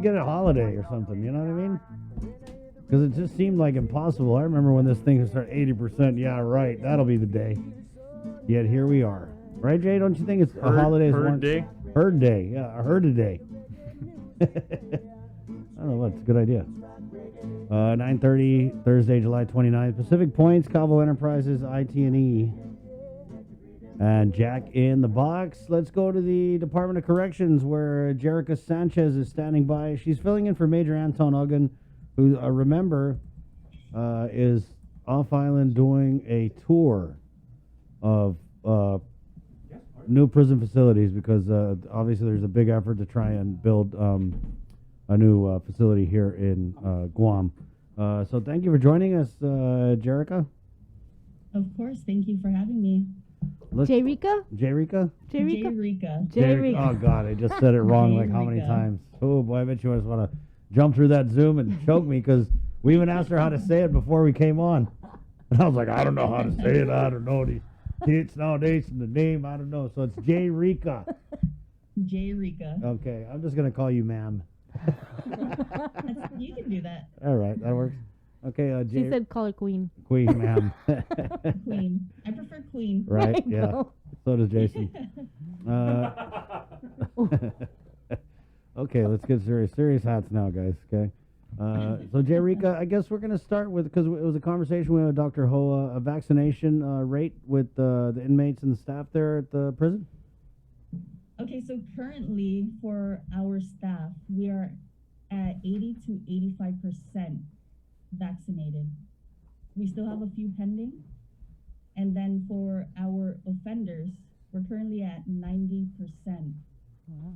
Get a holiday or something. You know what I mean? Because it just seemed like impossible. I remember when this thing started 80%. Yeah, right. That'll be the day. Yet here we are. Right, Jay? Don't you think it's a holiday? Herd day? Herd day. Yeah, a herd a day. I don't know what. It's a good idea. 9:30 Thursday, July 29th. Pacific Points, Cabo Enterprises, IT&E. And Jack in the box. Let's go to the Department of Corrections where Jaerica Sanchez is standing by. She's filling in for Major Anton Uggan, who, remember, is off island doing a tour of new prison facilities because obviously there's a big effort to try and build a new facility here in Guam. So thank you for joining us, Jaerica. Of course, thank you for having me. Jaerica? Jaerica. Oh, God, I just said it wrong like how many times? Oh, boy, I bet you just want to jump through that Zoom and choke me because we even asked her how to say it before we came on. And I was like, I don't know how to say it. I don't know the kids nowadays and the name. I don't know. So it's Jaerica. Jaerica. Okay, I'm just going to call you ma'am. You can do that. All right, that works. Okay, she said call her queen. Queen, ma'am. Queen. I prefer queen. Right, yeah. So does Jason. Okay, let's get serious. Serious hats now, guys, okay? So, Jaerica, I guess we're going to start with, because it was a conversation with Dr. Hoa, a vaccination rate with the inmates and the staff there at the prison? Okay, so currently for our staff, we are at 80 to 85% vaccinated. We still have a few pending. And then for our offenders, we're currently at 90%. Wow.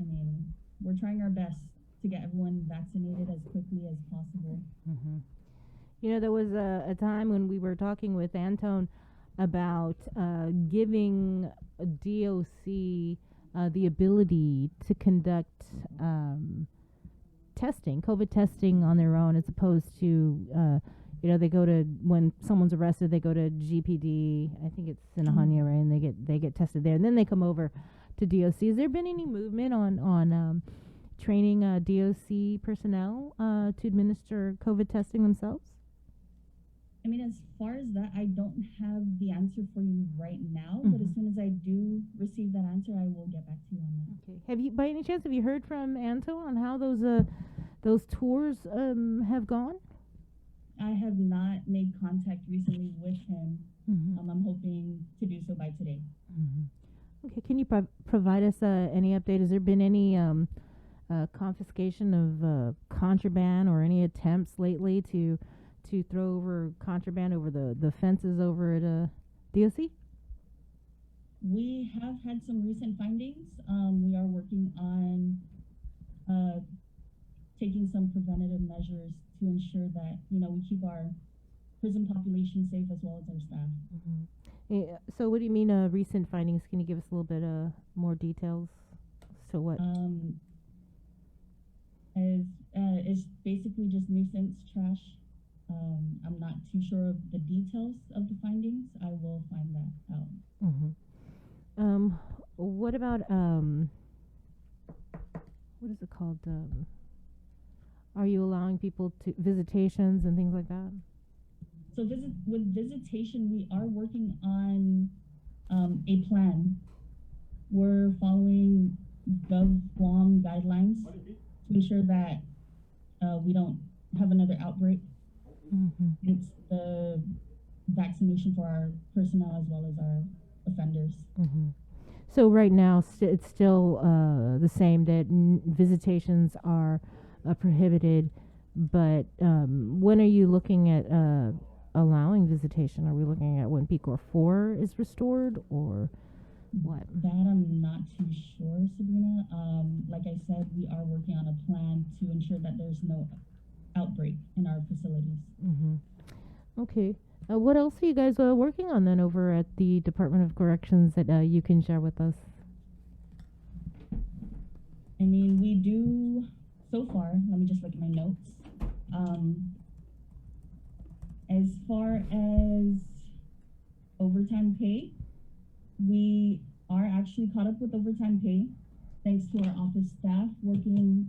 I mean, we're trying our best to get everyone vaccinated as quickly as possible. Mm-hmm. You know, there was a time when we were talking with Anton about giving a DOC the ability to conduct testing, COVID testing on their own, as opposed to, they go to, when someone's arrested, they go to GPD, I think it's Sinahanya, right, and they get tested there, and then they come over to DOC. Has there been any movement on training DOC personnel to administer COVID testing themselves? I mean, as far as that, I don't have the answer for you right now, but as soon as I do receive that answer, I will get back to you on that. Okay. Have you, by any chance, heard from Anto on how those tours have gone? I have not made contact recently with him. I'm hoping to do so by today. Okay. Can you provide us any update? Has there been any confiscation of contraband or any attempts lately to throw over contraband over the fences over at DOC? We have had some recent findings. We are working on taking some preventative measures to ensure that, we keep our prison population safe as well as our staff. So what do you mean recent findings? Can you give us a little bit more details? So what? It's basically just nuisance trash. I'm not too sure of the details of the findings. I will find that out. What about what is it called? Are you allowing people to visitations and things like that? So with visitation, we are working on a plan. We're following GovGuam guidelines to ensure that we don't have another outbreak. It's the vaccination for our personnel as well as our offenders. So right now, it's still the same that visitations are prohibited, but when are you looking at allowing visitation? Are we looking at when PCOR 4 is restored, or what? That I'm not too sure, Sabrina. Like I said, we are working on a plan to ensure that there's no outbreak in our facilities. Okay. What else are you guys working on then over at the Department of Corrections that you can share with us? I mean, we do, so far, let me just look at my notes. As far as overtime pay, we are actually caught up with overtime pay. thanks to our office staff working,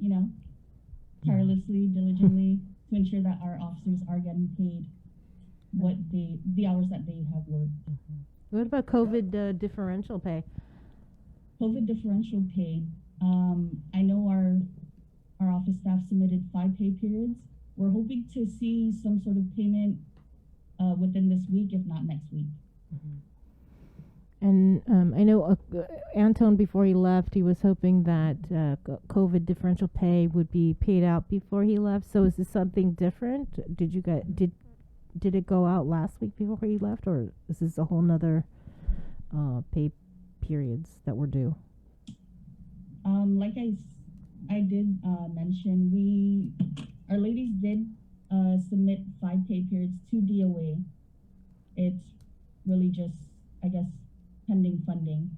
tirelessly, diligently to ensure that our officers are getting paid the hours that they have worked. What about COVID differential pay? COVID differential pay. I know our office staff submitted 5 pay periods. We're hoping to see some sort of payment within this week, if not next week. And I know Anton, before he left, he was hoping that COVID differential pay would be paid out before he left. So is this something different? Did it go out last week before he left, or is this a whole nother pay periods that were due? Like I did mention, our ladies did submit 5 pay periods to DOA. It's really just, I guess, pending funding.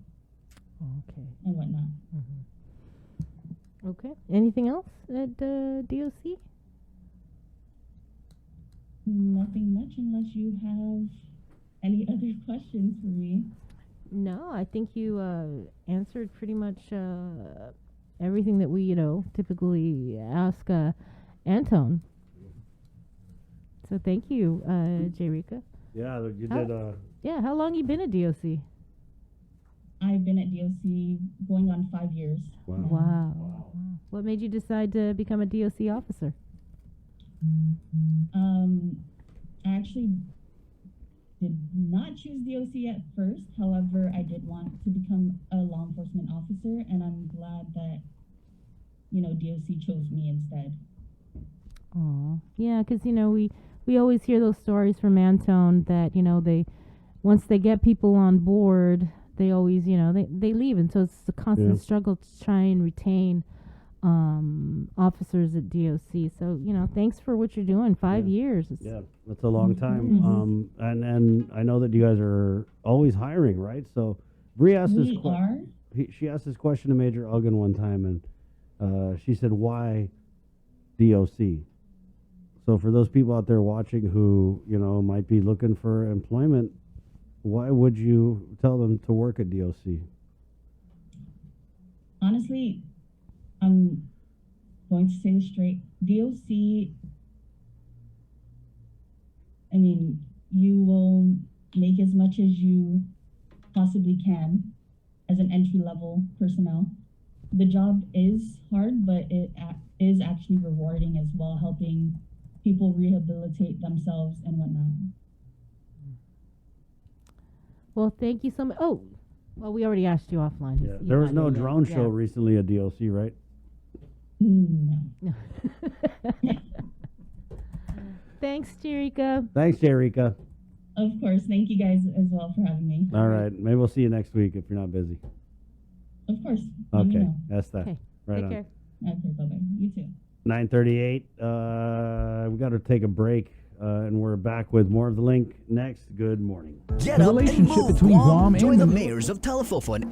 Okay. And whatnot. Okay. Anything else at DOC? Nothing much, unless you have any other questions for me. No, I think you answered pretty much everything that we, typically ask Anton. So thank you, Jaerica. Yeah, you did. Yeah, how long you been at DOC? I've been at DOC going on 5 years. Wow. What made you decide to become a DOC officer? I actually did not choose DOC at first. However, I did want to become a law enforcement officer, and I'm glad that, DOC chose me instead. Oh, yeah, because, we always hear those stories from Anton that, once they get people on board, they always, they leave. And so it's a constant struggle to try and retain officers at DOC. So, thanks for what you're doing. 5 years. Yeah, that's a long time. And I know that you guys are always hiring, right? So Bree asked this she asked this question to Major Uggan one time, and she said, why DOC? So for those people out there watching who, might be looking for employment, why would you tell them to work at DOC? Honestly, I'm going to say this straight. DOC, you will make as much as you possibly can as an entry-level personnel. The job is hard, but it is actually rewarding as well, helping people rehabilitate themselves and whatnot. Well, thank you so much. Oh, well, we already asked you offline. Yeah. There was no drone show recently at DOC, right? No. Thanks, Jaerica. Thanks, Jaerica. Of course. Thank you guys as well for having me. All right. Maybe we'll see you next week if you're not busy. Of course. Okay. That's that. Okay. Right Take on. care. Okay, bye-bye. You too. 9:38. We got to take a break, and we're back with more of The Link next. Good morning. Get up and move, Guam. Join the mayors of Telephone